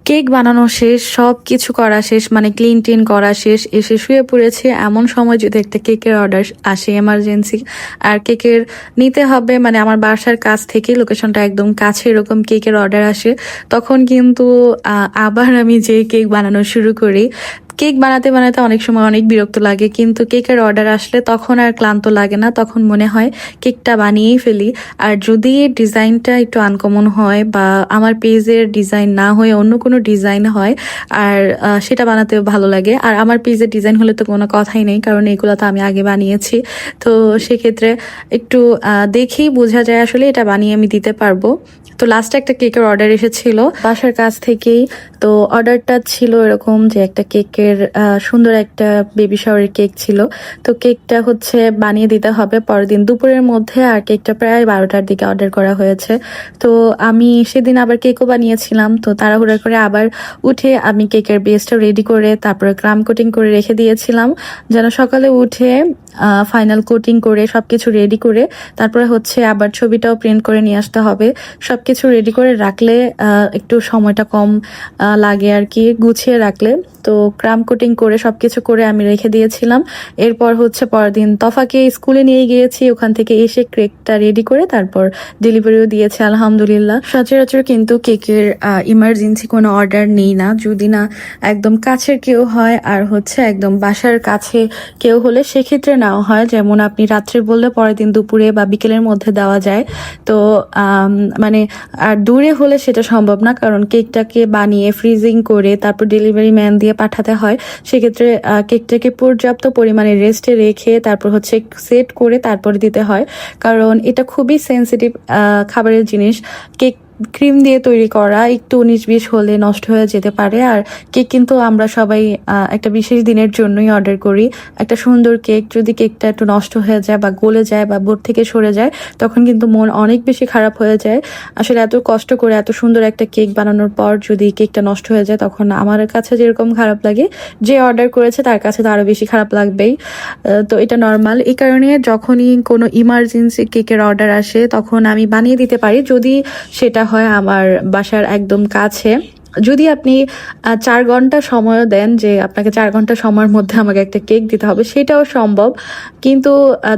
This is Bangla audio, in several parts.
কেক বানানো শেষ, সবকিছু করা শেষ, মানে ক্লিন টিন করা শেষ, এসে শুয়ে পড়েছি। এমন সময় যদি একটা কেকের অর্ডার আসে এমার্জেন্সি, আর কেকের নিতে হবে, মানে আমার বাসার কাছ থেকে লোকেশনটা একদম কাছে, এরকম কেকের অর্ডার আসে, তখন কিন্তু আবার আমি যে কেক বানানো শুরু করি। কেক বানাতে বানাতে অনেক সময় অনেক বিরক্ত লাগে, কিন্তু কেকের অর্ডার আসলে তখন আর ক্লান্ত লাগে না, তখন মনে হয় কেকটা বানিয়েই ফেলি। আর যদি ডিজাইনটা একটু আনকমন হয় বা আমার পেজের ডিজাইন না হয়ে অন্য কোনো ডিজাইন হয়, আর সেটা বানাতেও ভালো লাগে। আর আমার পেজের ডিজাইন হলে তো কোনো কথাই নেই, কারণ এগুলো তো আমি আগে বানিয়েছি। তো সেক্ষেত্রে একটু দেখেই বোঝা যায় আসলে এটা বানিয়ে আমি দিতে পারবো। তো লাস্টে একটা কেকের অর্ডার এসেছিল বাসার কাছ থেকেই। তো অর্ডারটা ছিল এরকম যে একটা কেকের সুন্দর একটা বেবি শাওয়ারের কেক ছিল। তো কেকটা হচ্ছে বানিয়ে দিতে হবে পরের দিন দুপুরের মধ্যে, আর কেকটা প্রায় 12টার দিকে অর্ডার করা হয়েছে। তো আমি সেদিন আবার কেকও বানিয়েছিলাম, তো তাড়াহুড়া করে আবার উঠে আমি কেকের বেসটা রেডি করে তারপরে ক্রাম কোটিং করে রেখে দিয়েছিলাম, যেন সকালে উঠে ফাইনাল কোটিং করে সবকিছু রেডি করে তারপরে হচ্ছে আবার ছবিটাও প্রিন্ট করে নিয়ে আসতে হবে। সবকিছু রেডি করে রাখলে একটু সময়টা কম লাগে আর কি, গুছিয়ে রাখলে। তো ক্রাম কোটিং করে সবকিছু করে আমি রেখে দিয়েছিলাম। এরপর হচ্ছে পরের দিন তফাকে স্কুলে নিয়ে গিয়েছি, ওখান থেকে এসে কেকটা রেডি করে তারপর ডেলিভারিও দিয়েছে আলহামদুলিল্লাহ। সচরাচর কিন্তু কেকের ইমার্জেন্সি কোনো অর্ডার নেই না, যদি না একদম কাছের কেউ হয় আর হচ্ছে একদম বাসার কাছে কেউ হলে সেক্ষেত্রে নেওয়া হয়। যেমন আপনি রাত্রে বললে পরের দিন দুপুরে বা বিকেলের মধ্যে দেওয়া যায়। তো মানে আর দূরে হলে সেটা সম্ভব না, কারণ কেকটাকে বানিয়ে ফ্রিজিং করে তারপর ডেলিভারি ম্যান দিয়ে পাঠাতে হয়। সেক্ষেত্রে কেকটাকে পর্যাপ্ত পরিমাণে রেস্টে রেখে তারপর হচ্ছে সেট করে তারপরে দিতে হয়, কারণ এটা খুবই সেন্সিটিভ খাবারের জিনিস। কেক ক্রিম দিয়ে তৈরি করা, একটু 19-20 হলে নষ্ট হয়ে যেতে পারে। আর কেক কিন্তু আমরা সবাই একটা বিশেষ দিনের জন্যই অর্ডার করি। একটা সুন্দর কেক যদি কেকটা একটু নষ্ট হয়ে যায় বা গলে যায় বা বোর্ড থেকে সরে যায়, তখন কিন্তু মন অনেক বেশি খারাপ হয়ে যায়। আসলে এত কষ্ট করে এত সুন্দর একটা কেক বানানোর পর যদি কেকটা নষ্ট হয়ে যায়, তখন আমার কাছে যেরকম খারাপ লাগে, যে অর্ডার করেছে তার কাছে তো আরো বেশি খারাপ লাগবেই। তো এটা নর্মাল। এই কারণে যখনই কোনো ইমার্জেন্সি কেকের অর্ডার আসে তখন আমি বানিয়ে দিতে পারি, যদি সেটা হয় আমার বাসার একদম কাছে। যদি আপনি 4 ঘন্টা সময়ও দেন, যে আপনাকে 4 ঘন্টা সময়ের মধ্যে আমাকে একটা কেক দিতে হবে, সেটাও সম্ভব, কিন্তু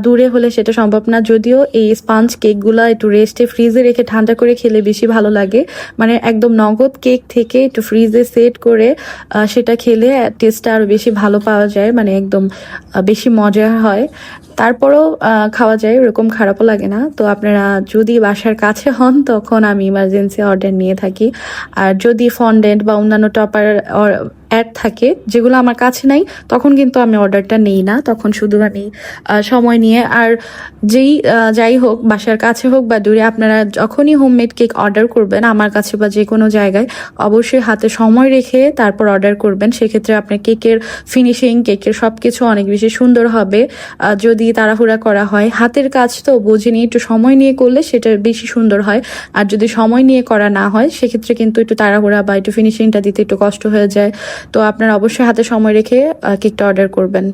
দূরে হলে সেটা সম্ভব না। যদিও এই স্পঞ্জ কেকগুলো একটু রেস্টে ফ্রিজে রেখে ঠান্ডা করে খেলে বেশি ভালো লাগে, মানে একদম নগদ কেক থেকে একটু ফ্রিজে সেট করে সেটা খেলে টেস্টটা আরও বেশি ভালো পাওয়া যায়, মানে একদম বেশি মজা হয়। তারপরেও খাওয়া যায়, ওরকম খারাপও লাগে না। তো আপনারা যদি বাসার কাছে হন তখন আমি ইমার্জেন্সি অর্ডার নিয়ে থাকি। আর যদি ফন্ডেন্ট বা অন্যান্য টপার অ্যাড থাকে যেগুলো আমার কাছে নাই, তখন কিন্তু আমি অর্ডারটা নেই না, তখন শুধু আমি সময় নিয়ে। আর যাই হোক, বাসার কাছে হোক বা দূরে, আপনারা যখনই হোমমেড কেক অর্ডার করবেন আমার কাছে বা যে কোনো জায়গায়, অবশ্যই হাতে সময় রেখে তারপর অর্ডার করবেন। সেক্ষেত্রে আপনার কেকের ফিনিশিং, কেকের সব কিছু অনেক বেশি সুন্দর হবে। যদি তাড়াহুড়া করা হয়, হাতের কাজ তো বুঝে নিয়ে একটু সময় নিয়ে করলে সেটা বেশি সুন্দর হয়। আর যদি সময় নিয়ে করা না হয়, সেক্ষেত্রে কিন্তু একটু তাড়াহুড়া বা একটু ফিনিশিংটা দিতে একটু কষ্ট হয়ে যায়। তো আপনারা অবশ্যই হাতে সময় রেখে কেকটা অর্ডার করবেন।